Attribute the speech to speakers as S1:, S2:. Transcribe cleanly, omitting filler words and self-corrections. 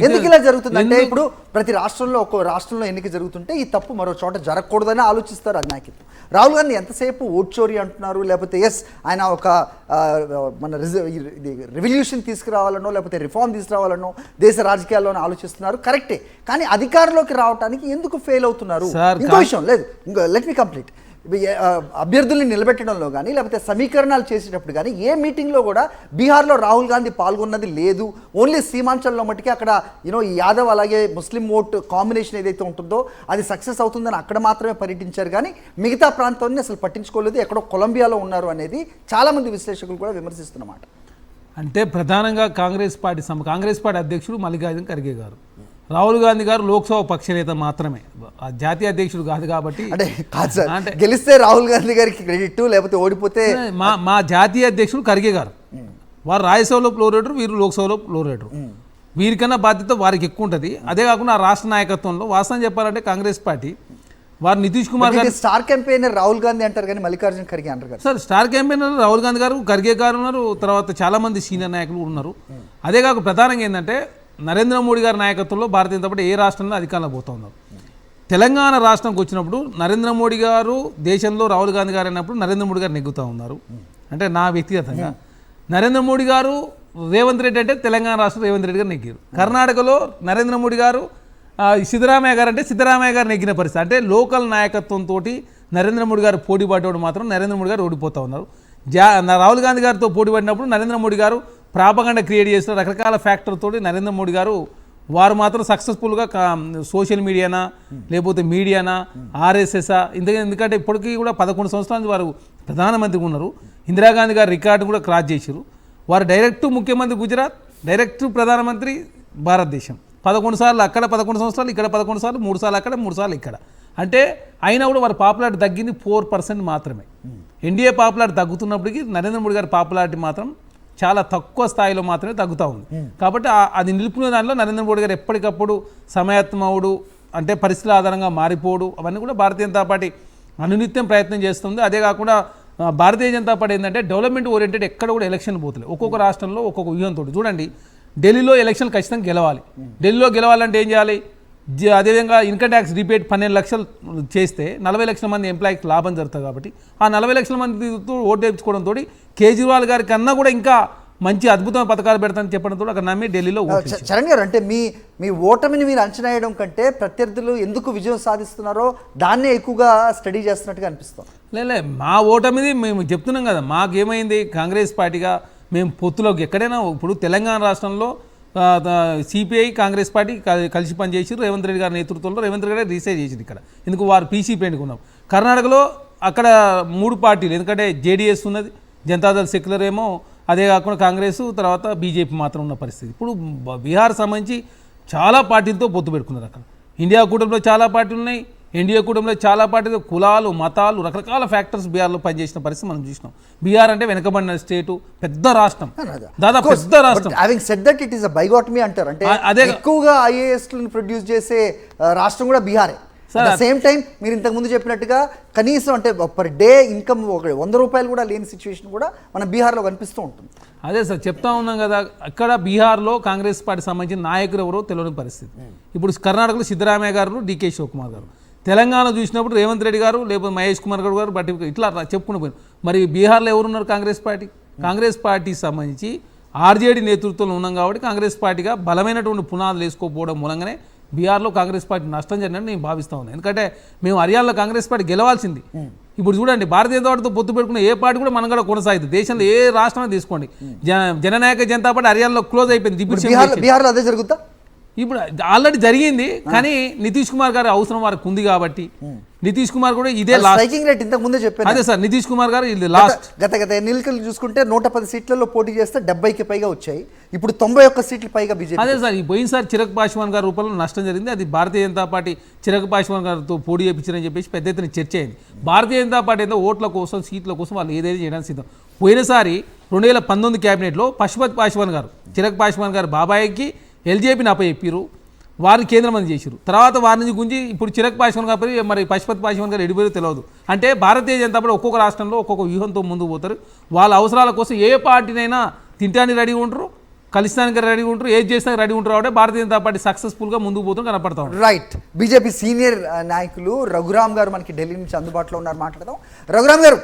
S1: ఎందుకు ఇలా జరుగుతుందంటే ఇప్పుడు ప్రతి రాష్ట్రంలో ఒక్కో రాష్ట్రంలో ఎన్నిక జరుగుతుంటే ఈ తప్పు మరో చోట జరగకూడదని ఆలోచిస్తారు అధినాయకత్వం. రాహుల్ గాంధీ ఎంతసేపు ఓట్ చోరీ అంటున్నారు, లేకపోతే ఎస్ ఆయన ఒక మన రెవల్యూషన్ తీసుకురావాలనో లేకపోతే రిఫార్మ్ తీసుకురావాలనో దేశ రాజకీయాల్లోనో ఆలోచిస్తున్నారు, కరెక్టే. కానీ అధికారంలోకి రావడానికి ఎందుకు ఫెయిల్ అవుతున్నారు? ఇంకో విషయం లేదు, ఇంకో లెట్ మీ కంప్లీట్. అభ్యర్థుల్ని నిలబెట్టడంలో కానీ లేకపోతే సమీకరణాలు చేసేటప్పుడు కానీ ఏ మీటింగ్లో కూడా బీహార్లో రాహుల్ గాంధీ పాల్గొన్నది లేదు. ఓన్లీ సీమాంచల్లో మట్టుకి అక్కడ ఈ యాదవ్ అలాగే ముస్లిం ఓట్ కాంబినేషన్ ఏదైతే ఉంటుందో అది సక్సెస్ అవుతుందని అక్కడ మాత్రమే పర్యటించారు, కానీ మిగతా ప్రాంతాన్ని అసలు పట్టించుకోలేదు. ఎక్కడో కొలంబియాలో ఉన్నారు అనేది చాలామంది విశ్లేషకులు కూడా విమర్శిస్తున్నమాట.
S2: అంటే ప్రధానంగా కాంగ్రెస్ పార్టీ అధ్యక్షుడు మల్లికార్జున ఖర్గే గారు, రాహుల్ గాంధీ గారు లోక్సభ పక్షనేత మాత్రమే, జాతీయ అధ్యక్షుడు కాదు. కాబట్టి
S1: అంటే గెలిస్తే రాహుల్ గాంధీ గారికి క్రెడిట్, లేకపోతే ఓడిపోతే
S2: మా జాతీయ అధ్యక్షుడు ఖర్గే గారు, వారు రాజ్యసభలో ఫ్లోరేటర్, వీరు లోక్సభలో ఫ్లోరేటర్, వీరికన్నా బాధ్యత వారికి ఎక్కువ ఉంటుంది. అదే కాకుండా ఆ రాష్ట్ర నాయకత్వంలో వాస్తవం చెప్పాలంటే కాంగ్రెస్ పార్టీ వారు నితీష్ కుమార్ గారు
S1: స్టార్ క్యాంపెయినర్ రాహుల్ గాంధీ అంటారు కానీ మల్లికార్జున ఖర్గే అంటారు కదా
S2: sir. Star campaigner Rahul Gandhi గారు, ఖర్గే గారు ఉన్నారు, తర్వాత చాలామంది సీనియర్ నాయకులు ఉన్నారు. అదే కాక ప్రధానంగా ఏంటంటే నరేంద్ర మోడీ గారి నాయకత్వంలో భారతీయ జనతా పార్టీ ఏ రాష్ట్రంలో అధికారంలో పోతూ ఉన్నారు. తెలంగాణ రాష్ట్రంకి వచ్చినప్పుడు నరేంద్ర మోడీ గారు దేశంలో రాహుల్ గాంధీ గారు అయినప్పుడు నరేంద్ర మోడీ గారు నెగ్గుతూ ఉన్నారు. అంటే నా వ్యక్తిగతంగా నరేంద్ర మోడీ గారు రేవంత్ రెడ్డి అంటే తెలంగాణ రాష్ట్రం రేవంత్ రెడ్డి గారు నెగ్గారు. కర్ణాటకలో నరేంద్ర మోడీ గారు సిద్ధరామయ్య గారు అంటే సిద్ధరామయ్య గారు నెగ్గిన పరిస్థితి. అంటే లోకల్ నాయకత్వంతో నరేంద్ర మోడీ గారు పోటీ పడ్డప్పుడు మాత్రం నరేంద్ర మోడీ గారు ఓడిపోతూ ఉన్నారు. రాహుల్ గాంధీ గారితో పోటీ పడినప్పుడు నరేంద్ర మోడీ గారు ప్రాపగండ క్రియేట్ చేసిన రకరకాల ఫ్యాక్టర్ తోటి నరేంద్ర మోడీ గారు వారు మాత్రం సక్సెస్ఫుల్గా సోషల్ మీడియానా లేకపోతే మీడియానా ఆర్ఎస్ఎస్ఆ ఎందుకంటే ఇప్పటికీ కూడా 11 సంవత్సరాల నుంచి వారు ప్రధానమంత్రి ఉన్నారు. ఇందిరాగాంధీ గారు రికార్డు కూడా క్రాస్ చేశారు. వారు డైరెక్ట్ ముఖ్యమంత్రి గుజరాత్, డైరెక్ట్ ప్రధానమంత్రి భారతదేశం. 11 సార్లు అక్కడ 11 సంవత్సరాలు, ఇక్కడ 11 సార్లు, 3 సార్లు అక్కడ 3 సార్లు ఇక్కడ. అంటే అయినా కూడా వారి పాపులారిటీ తగ్గింది 4% మాత్రమే. ఎన్డీఏ పాపులారిటీ తగ్గుతున్నప్పటికీ నరేంద్ర మోడీ గారి పాపులారిటీ మాత్రం చాలా తక్కువ స్థాయిలో మాత్రమే తగ్గుతూ ఉంది. కాబట్టి అది నిలుపుకునే దానిలో నరేంద్ర మోడీ గారు ఎప్పటికప్పుడు సమయత్మవుడు, అంటే పరిస్థితుల ఆధారంగా మారిపోడు, అవన్నీ కూడా భారతీయ జనతా పార్టీ అనునిత్యం ప్రయత్నం చేస్తుంది. అదే కాకుండా భారతీయ జనతా పార్టీ ఏంటంటే డెవలప్మెంట్ ఓరియంటెడ్, ఎక్కడ కూడా ఎలక్షన్ పోతలేదు. ఒక్కొక్క రాష్ట్రంలో ఒక్కొక్క వ్యూహంతో. చూడండి, ఢిల్లీలో ఎలక్షన్ ఖచ్చితంగా గెలవాలి. ఢిల్లీలో గెలవాలంటే ఏం చేయాలి? అదేవిధంగా ఇన్కమ్ ట్యాక్స్ రిపేట్ 12 లక్షలు చేస్తే 40 లక్షల మంది ఎంప్లాయీకి లాభం జరుగుతుంది. కాబట్టి ఆ 40 లక్షల మందితో ఓటు వేయించుకోవడంతో కేజ్రీవాల్ గారి కన్నా కూడా ఇంకా మంచి అద్భుతమైన పథకాలు పెడతానని చెప్పడంతో అక్కడ నమ్మి ఢిల్లీలో.
S1: చరణ్ గారు, అంటే మీ ఓటమిని మీరు అంచనా వేయడం కంటే ప్రత్యర్థులు ఎందుకు విజయం సాధిస్తున్నారో దాన్నే ఎక్కువగా స్టడీ చేస్తున్నట్టుగా అనిపిస్తాం.
S2: లే మా ఓటమిది మేము చెప్తున్నాం కదా. మాకేమైంది, కాంగ్రెస్ పార్టీగా మేము పొత్తులోకి ఎక్కడైనా ఇప్పుడు తెలంగాణ రాష్ట్రంలో సిపిఐ కాంగ్రెస్ పార్టీ కలిసి పనిచేసారు. రేవంత్ రెడ్డి గారి నేతృత్వంలో రేవంత్ రెడ్డి గారు రీసైజ్ చేసింది ఇక్కడ. ఎందుకు వారు పీసీపీ ఎన్నుకున్నాం. కర్ణాటకలో అక్కడ 3 పార్టీలు, ఎందుకంటే జేడీఎస్ ఉన్నది, జనతాదళ్ సెక్యులర్ ఏమో, అదే కాకుండా కాంగ్రెస్, తర్వాత బీజేపీ మాత్రం ఉన్న పరిస్థితి. ఇప్పుడు బీహార్ సంబంధించి చాలా పార్టీలతో పొత్తు పెట్టుకున్నారు. అక్కడ ఇండియా కూటమిలో చాలా పార్టీలు ఉన్నాయి, ఎన్డీఏ కూటమిలో చాలా పార్టీలు, కులాలు, మతాలు, రకరకాల ఫ్యాక్టర్స్ బీహార్లో పనిచేసిన పరిస్థితి మనం చూసినాం. బీహార్ అంటే వెనకబడిన స్టేటు, పెద్ద రాష్ట్రం, దాదాపు పెద్ద రాష్ట్రం.
S1: Having said that it is a bigamy అంటారు. అంటే అదే ఎక్కువగా ఐఏఎస్లను ప్రొడ్యూస్ చేసే రాష్ట్రం కూడా బీహారే. సేమ్ టైం మీరు ఇంతకుముందు చెప్పినట్టుగా కనీసం అంటే పర్ డే ఇన్కమ్ 100 రూపాయలు కూడా లేని సిచ్యువేషన్ కూడా మన బీహార్లో కనిపిస్తూ ఉంటుంది.
S2: అదే సార్ చెప్తా ఉన్నాం కదా, అక్కడ బీహార్లో కాంగ్రెస్ పార్టీ సంబంధించిన నాయకులు ఎవరో తెలియని పరిస్థితి. ఇప్పుడు కర్ణాటకలో సిద్ధరామయ్య గారు, డీకే శివకుమార్ గారు, తెలంగాణ చూసినప్పుడు రేవంత్ రెడ్డి గారు, లేకపోతే మహేష్ కుమార్ గౌడ్ గారు, బట్టి ఇట్లా చెప్పుకుని పోయారు. మరి బీహార్లో ఎవరున్నారు? కాంగ్రెస్ పార్టీకి సంబంధించి ఆర్జేడీ నేతృత్వంలో ఉన్నాం కాబట్టి కాంగ్రెస్ పార్టీగా బలమైనటువంటి పునాదులు వేసుకోకపోవడం మూలంగానే బీహార్లో కాంగ్రెస్ పార్టీ నష్టం జరిగినట్టు నేను భావిస్తా ఉన్నాను. ఎందుకంటే మేము హర్యానాలో కాంగ్రెస్ పార్టీ గెలవాల్సింది. ఇప్పుడు చూడండి, భారతీయ జనతా పార్టీతో పొత్తు పెట్టుకున్న ఏ పార్టీ కూడా మనగడ కొనసాగుతుంది. దేశంలో ఏ రాష్ట్రాన్ని తీసుకోండి, జననాయక జనతా పార్టీ హర్యానాలో క్లోజ్ అయిపోయింది.
S1: బీహార్లో అదే జరుగుతా.
S2: ఇప్పుడు ఆల్రెడీ జరిగింది, కానీ నితీష్ కుమార్ గారి అవసరం వారికి ఉంది కాబట్టి నితీష్ కుమార్ కూడా ఇదే
S1: స్ట్రైకింగ్ రేట్ ఇంతకు ముందే చెప్పారు.
S2: అదే సార్, నితీష్ కుమార్ గారు ఇది లాస్ట్
S1: గత ఎన్నికలు చూసుకుంటే 110 సీట్లలో పోటీ చేస్తే 70కి పైగా వచ్చాయి. ఇప్పుడు 91 సీట్లు పైగా బీజేపీ.
S2: అదే సార్, ఈ పోయినసారి చిరాగ్ పాస్వాన్ గారి రూపంలో నష్టం జరిగింది. అది భారతీయ జనతా పార్టీ చిరాగ్ పాస్వాన్ గారితో పోటీ చేయించారని చెప్పేసి పెద్ద ఎత్తున చర్చ అయింది. భారతీయ జనతా పార్టీ ఏదో ఓట్ల కోసం, సీట్ల కోసం వాళ్ళు ఏదైతే చేయడానికి సిద్ధం. పోయినసారి 2019 క్యాబినెట్లో పశుపతి పాస్వాన్ గారు, చిరాగ్ పాస్వాన్ గారు బాబాయికి ఎల్జేపీని అప్పచెప్పారు, వారిని కేంద్ర మంత్రి చేశారు. తర్వాత వారి నుంచి గుంజి ఇప్పుడు చిరాగ్ పాస్వాన్ గారు, మరి పశుపతి పాస్వాన్ గారు ఎడిపోయారో తెలియదు. అంటే భారతీయ జనతా పార్టీ ఒక్కొక్క రాష్ట్రంలో ఒక్కొక్క వ్యూహంతో ముందుకు పోతారు. వాళ్ళ అవసరాల కోసం ఏ పార్టీనైనా తింటానికి రెడీ ఉంటారు, కలిసినానికి రెడీగా ఉంటారు, ఏది చేసినా రెడీ ఉంటారు కాబట్టి భారతీయ జనతా పార్టీ సక్సెస్ఫుల్గా ముందుకు పోతూ కనపడతా ఉంది.
S1: రైట్. బీజేపీ సీనియర్ నాయకులు రఘురామ్ గారు మనకి ఢిల్లీ నుంచి అందుబాటులో ఉన్నారు, మాట్లాడదాం. రఘురామ్ గారు,